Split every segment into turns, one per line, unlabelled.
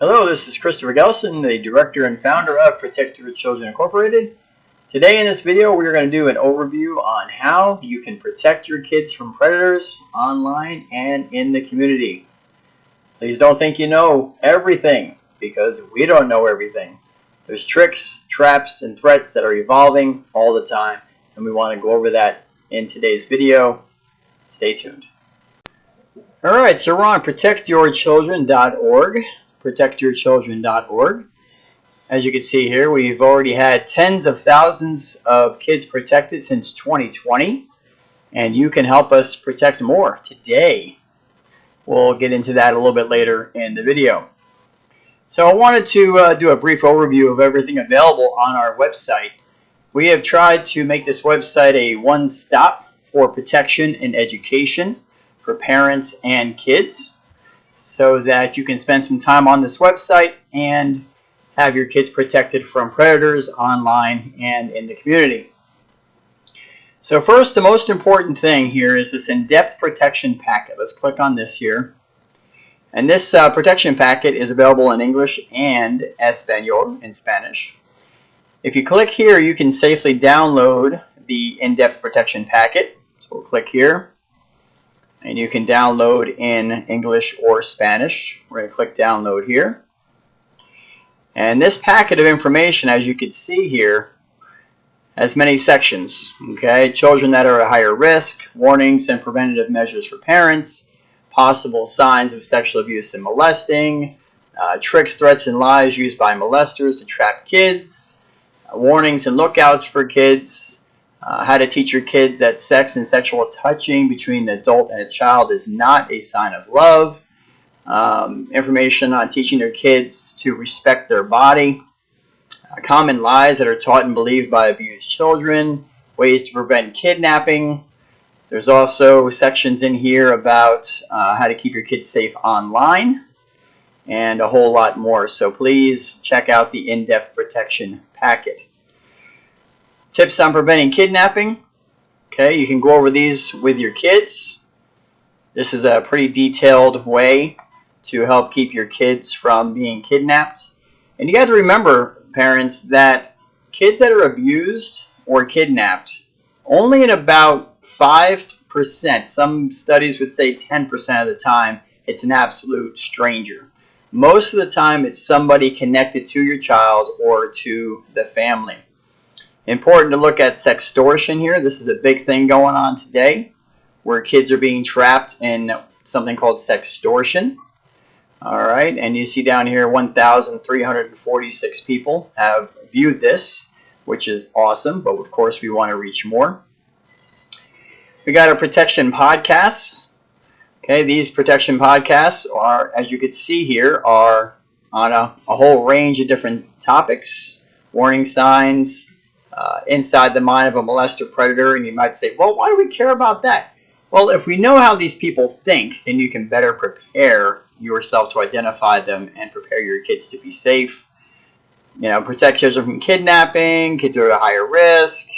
Hello, this is Christopher Gelson, the director and founder of Protect Your Children Incorporated. Today in this video, we're going to do an overview on how you can protect your kids from predators online and in the community. Please don't think you know everything, because we don't know everything. There's tricks, traps, and threats that are evolving all the time, and we want to go over that in today's video. Stay tuned. Alright, so we're on protectyourchildren.org. protectyourchildren.org. As you can see here, we've already had tens of thousands of kids protected since 2020, and you can help us protect more today. We'll get into that a little bit later in the video. So I wanted to do a brief overview of everything available on our website. We have tried to make this website a one-stop for protection and education for parents and kids, so that you can spend some time on this website and have your kids protected from predators online and in the community. So first, the most important thing here is this in-depth protection packet. Let's click on this here. And this protection packet is available in English and Espanol, in Spanish. If you click here, you can safely download the in-depth protection packet. So we'll click here. And you can download in English or Spanish. We're going to click download here. And this packet of information, as you can see here, has many sections. Okay, children that are at higher risk, warnings and preventative measures for parents, possible signs of sexual abuse and molesting, tricks, threats, and lies used by molesters to trap kids, warnings and lookouts for kids, how to teach your kids that sex and sexual touching between an adult and a child is not a sign of love. Information on teaching their kids to respect their body. Common lies that are taught and believed by abused children. Ways to prevent kidnapping. There's also sections in here about how to keep your kids safe online. And a whole lot more. So please check out the in-depth protection packet. Tips on preventing kidnapping. Okay, you can go over these with your kids. This is a pretty detailed way to help keep your kids from being kidnapped. And you got to remember, parents, that kids that are abused or kidnapped, only in about 5%, some studies would say 10% of the time, it's an absolute stranger. Most of the time, it's somebody connected to your child or to the family. Important to look at sextortion here. This is a big thing going on today, where kids are being trapped in something called sextortion. All right, and you see down here 1,346 people have viewed this, which is awesome, but of course we want to reach more. We got our protection podcasts. Okay, these protection podcasts are, as you can see here, are on a whole range of different topics, warning signs, inside the mind of a molester predator, and you might say, well, why do we care about that? Well, if we know how these people think, then you can better prepare yourself to identify them and prepare your kids to be safe. You know, protect children from kidnapping, kids who are at higher risk,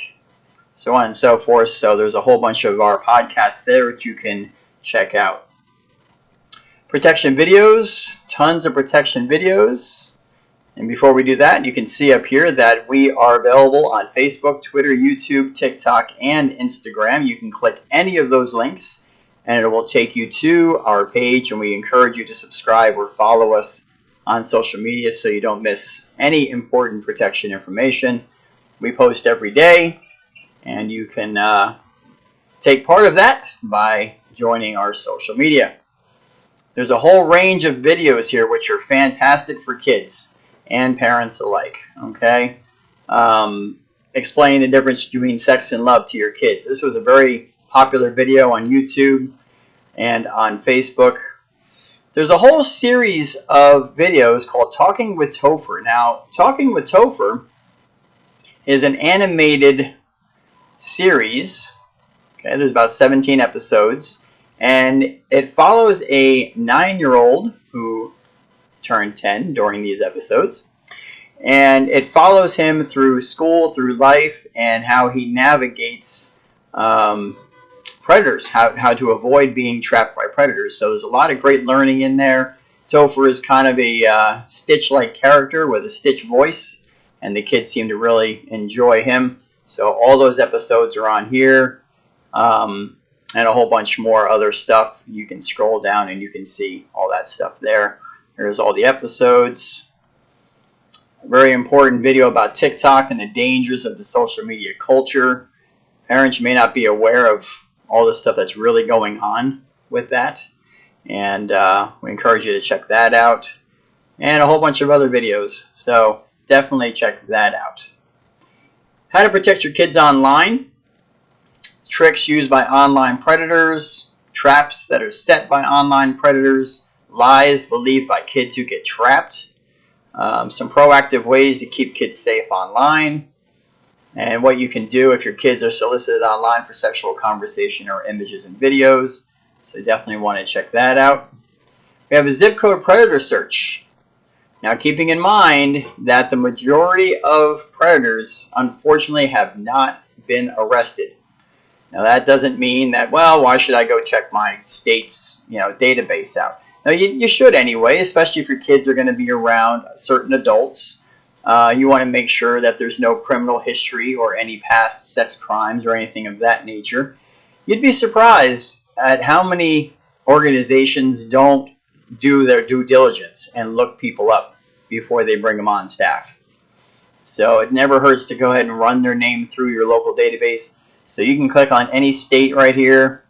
so on and so forth. So there's a whole bunch of our podcasts there that you can check out. Protection videos, tons of protection videos. And before we do that, you can see up here that we are available on Facebook, Twitter, YouTube, TikTok, and Instagram. You can click any of those links and it will take you to our page, and we encourage you to subscribe or follow us on social media so you don't miss any important protection information. We post every day, and you can take part of that by joining our social media. There's a whole range of videos here which are fantastic for kids and parents alike. Okay, explain the difference between sex and love to your kids. This was a very popular video on YouTube and on Facebook. There's a whole series of videos called Talking with Topher. Now, Talking with Topher is an animated series. Okay, there's about 17 episodes, and it follows a 9-year-old who turned 10 during these episodes. And it follows him through school, through life, and how he navigates predators, how to avoid being trapped by predators. So there's a lot of great learning in there. Topher is kind of a Stitch-like character with a Stitch voice, and the kids seem to really enjoy him. So all those episodes are on here, and a whole bunch more other stuff. You can scroll down and you can see all that stuff there. Here's all the episodes. A very important video about TikTok and the dangers of the social media culture. Parents may not be aware of all the stuff that's really going on with that. And we encourage you to check that out. And a whole bunch of other videos. So definitely check that out. How to protect your kids online. Tricks used by online predators. Traps that are set by online predators. Lies believed by kids who get trapped. Some proactive ways to keep kids safe online. And what you can do if your kids are solicited online for sexual conversation or images and videos. So definitely want to check that out. We have a zip code predator search. Now keeping in mind that the majority of predators unfortunately have not been arrested. Now that doesn't mean that, well, why should I go check my state's database out? Now you should anyway, especially if your kids are going to be around certain adults. You want to make sure that there's no criminal history or any past sex crimes or anything of that nature. You'd be surprised at how many organizations don't do their due diligence and look people up before they bring them on staff. So it never hurts to go ahead and run their name through your local database. So you can click on any state right here.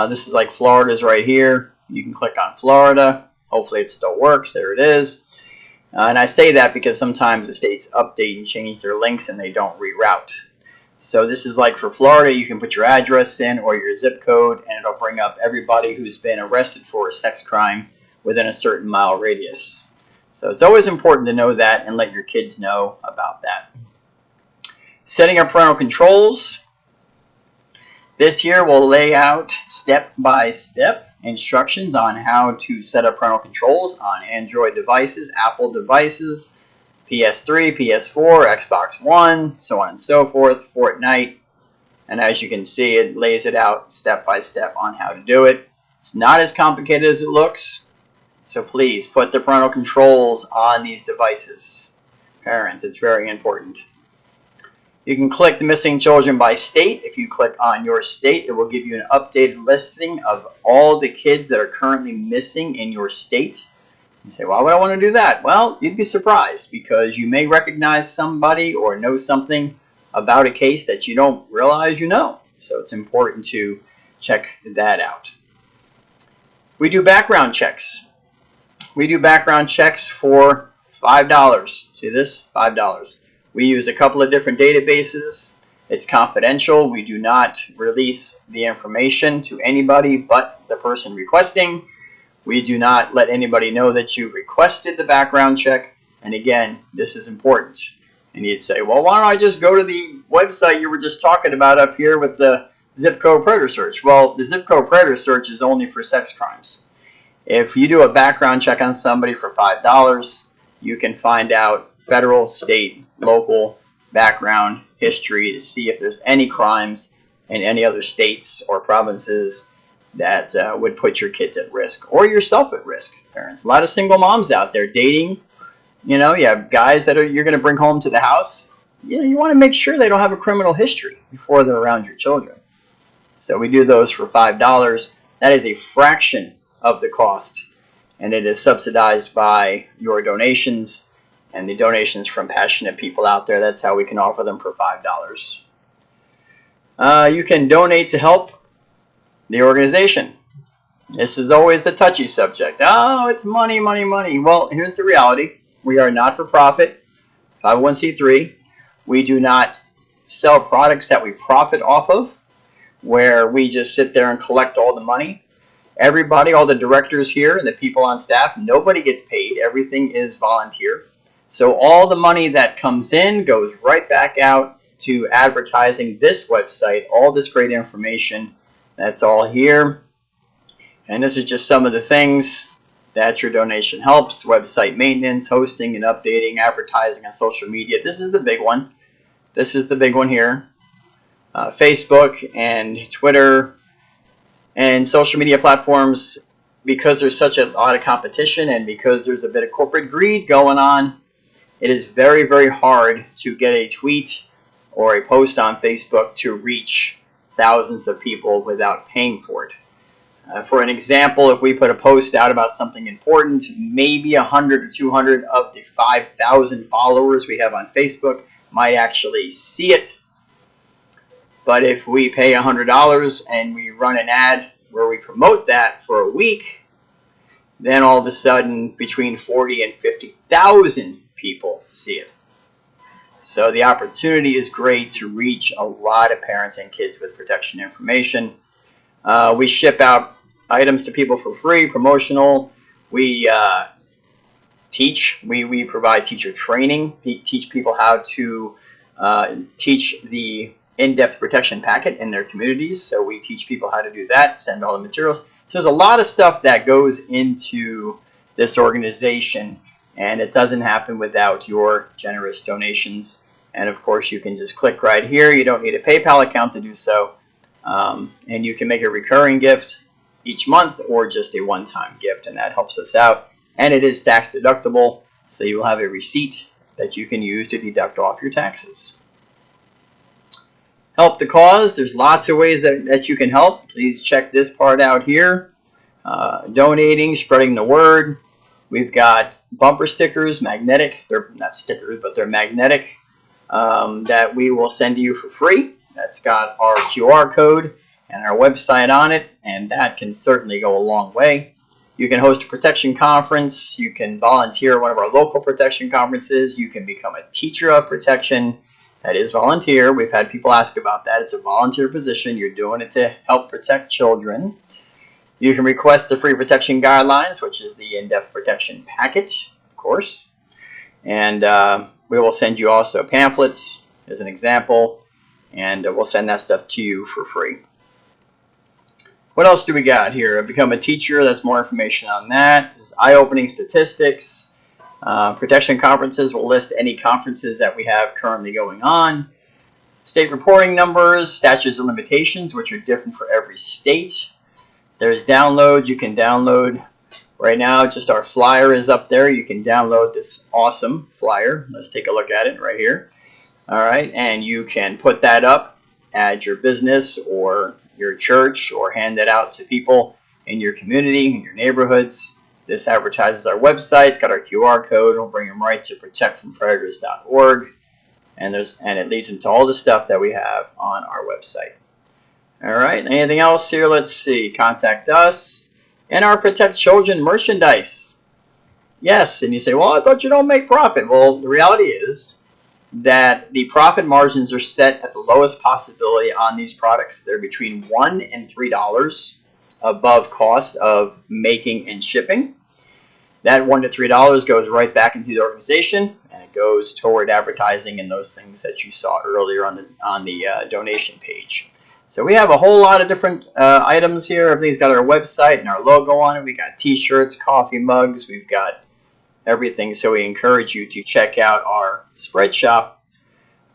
This is like Florida's right here. You can click on Florida. Hopefully it still works. There it is. And I say that because sometimes the states update and change their links and they don't reroute. So this is like for Florida, you can put your address in or your zip code and it'll bring up everybody who's been arrested for a sex crime within a certain mile radius. So it's always important to know that and let your kids know about that. Setting up parental controls. This here will lay out step-by-step instructions on how to set up parental controls on Android devices, Apple devices, PS3, PS4, Xbox One, so on and so forth, Fortnite. And as you can see, it lays it out step by step on how to do it. It's not as complicated as it looks. So please put the parental controls on these devices. Parents, it's very important. You can click the missing children by state. If you click on your state, it will give you an updated listing of all the kids that are currently missing in your state. You say, why would I want to do that? Well, you'd be surprised because you may recognize somebody or know something about a case that you don't realize you know. So it's important to check that out. We do background checks. We do background checks for $5. See this? $5. We use a couple of different databases. It's confidential. We do not release the information to anybody but the person requesting. We do not let anybody know that you requested the background check. And again, this is important. And you'd say, well, why don't I just go to the website you were just talking about up here with the zip code predator search? Well, the zip code predator search is only for sex crimes. If you do a background check on somebody for $5, you can find out federal, state, local background history to see if there's any crimes in any other states or provinces that would put your kids at risk or yourself at risk, parents. A lot of single moms out there dating. You have guys that you're going to bring home to the house. You want to make sure they don't have a criminal history before they're around your children. So we do those for $5. That is a fraction of the cost, and it is subsidized by your donations and the donations from passionate people out there. That's how we can offer them for $5. You can donate to help the organization. This is always the touchy subject. Oh, it's money, money, money. Well, here's the reality. We are not-for-profit, 501c3. We do not sell products that we profit off of, where we just sit there and collect all the money. Everybody, all the directors here and the people on staff, nobody gets paid. Everything is volunteer. So all the money that comes in goes right back out to advertising this website, all this great information. That's all here. And this is just some of the things that your donation helps. Website maintenance, hosting and updating, advertising on social media. This is the big one. This is the big one here. Facebook and Twitter and social media platforms. because there's such a lot of competition and because there's a bit of corporate greed going on, it is very, very hard to get a tweet or a post on Facebook to reach thousands of people without paying for it. For an example, if we put a post out about something important, maybe 100 or 200 of the 5,000 followers we have on Facebook might actually see it. But if we pay $100 and we run an ad where we promote that for a week, then all of a sudden between 40 and 50,000 people see it. So the opportunity is great to reach a lot of parents and kids with protection information. We ship out items to people for free, promotional. We teach. We provide teacher training. Teach people how to teach the in-depth protection packet in their communities. So we teach people how to do that, send all the materials. So there's a lot of stuff that goes into this organization, and it doesn't happen without your generous donations. And of course, you can just click right here. You don't need a PayPal account to do so. And you can make a recurring gift each month or just a one-time gift, and that helps us out. And it is tax deductible, so you will have a receipt that you can use to deduct off your taxes. Help the cause. There's lots of ways that you can help. Please check this part out here. Donating, spreading the word. We've got bumper stickers, magnetic. They're not stickers, but they're magnetic, that we will send to you for free. That's got our QR code and our website on it, and that can certainly go a long way. You can host a protection conference. You can volunteer at one of our local protection conferences. You can become a teacher of protection. That is volunteer. We've had people ask about that. It's a volunteer position. You're doing it to help protect children. You can request the free protection guidelines, which is the in-depth protection package, of course. And we will send you also pamphlets as an example, and we'll send that stuff to you for free. What else do we got here? Become a teacher. That's more information on that. There's eye-opening statistics. Protection conferences will list any conferences that we have currently going on. State reporting numbers, statutes of limitations, which are different for every state. There's download. You can download right now. Just our flyer is up there. You can download this awesome flyer. Let's take a look at it right here. All right, and you can put that up at your business or your church, or hand that out to people in your community, in your neighborhoods. This advertises our website. It's got our QR code. It'll bring them right to protectfrompredators.org, and it leads them to all the stuff that we have on our website. All right, anything else here? Let's see. Contact us and our Protect Children merchandise. Yes, and you say, well, I thought you don't make profit. Well, the reality is that the profit margins are set at the lowest possibility on these products. They're between $1 and $3 above cost of making and shipping. That $1 to $3 goes right back into the organization, and it goes toward advertising and those things that you saw earlier on the donation page. So we have a whole lot of different items here. Everything's got our website and our logo on it. We got t-shirts, coffee mugs. We've got everything. So we encourage you to check out our spread shop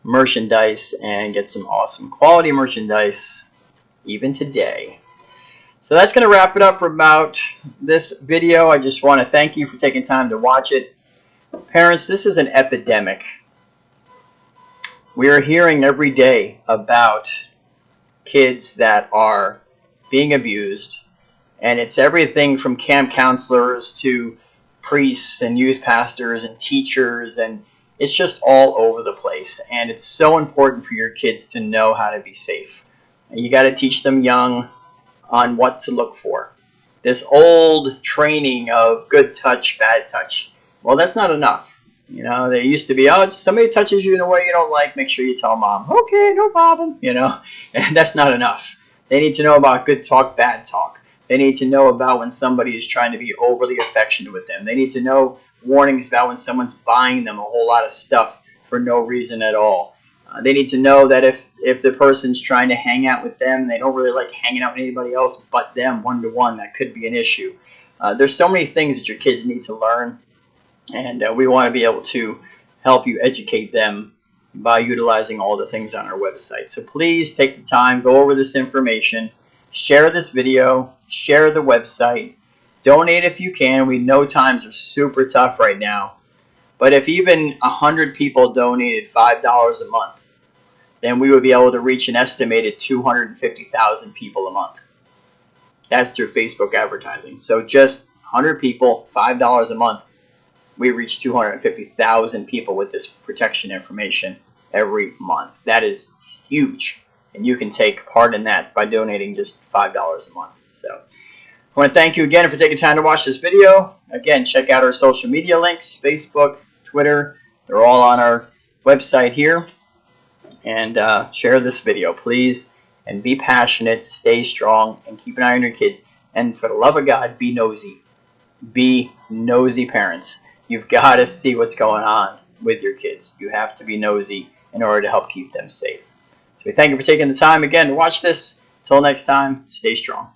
merchandise and get some awesome quality merchandise even today. So that's going to wrap it up for about this video. I just want to thank you for taking time to watch it. Parents, this is an epidemic. We are hearing every day about kids that are being abused, and it's everything from camp counselors to priests and youth pastors and teachers, and it's just all over the place. And it's so important for your kids to know how to be safe. And you got to teach them young on what to look for. This old training of good touch, bad touch, well, that's not enough. You know, there used to be, oh, if somebody touches you in a way you don't like, make sure you tell mom, okay, no problem, you know, and that's not enough. They need to know about good talk, bad talk. They need to know about when somebody is trying to be overly affectionate with them. They need to know warnings about when someone's buying them a whole lot of stuff for no reason at all. They need to know that if the person's trying to hang out with them and they don't really like hanging out with anybody else but them one-to-one, that could be an issue. There's so many things that your kids need to learn, and we want to be able to help you educate them by utilizing all the things on our website. So please take the time, go over this information, share this video, share the website, Donate if you can. We know times are super tough right now. But if even 100 people donated $5 a month, then we would be able to reach an estimated 250,000 people a month. That's through Facebook advertising. So just 100 people, $5 a month, we reach 250,000 people with this protection information every month. That is huge. And you can take part in that by donating just $5 a month. So I want to thank you again for taking time to watch this video. Again, check out our social media links, Facebook, Twitter. They're all on our website here. And share this video, please. And be passionate, stay strong, and keep an eye on your kids. And for the love of God, be nosy. Be nosy parents. You've got to see what's going on with your kids. You have to be nosy in order to help keep them safe. So we thank you for taking the time again to watch this. Until next time, stay strong.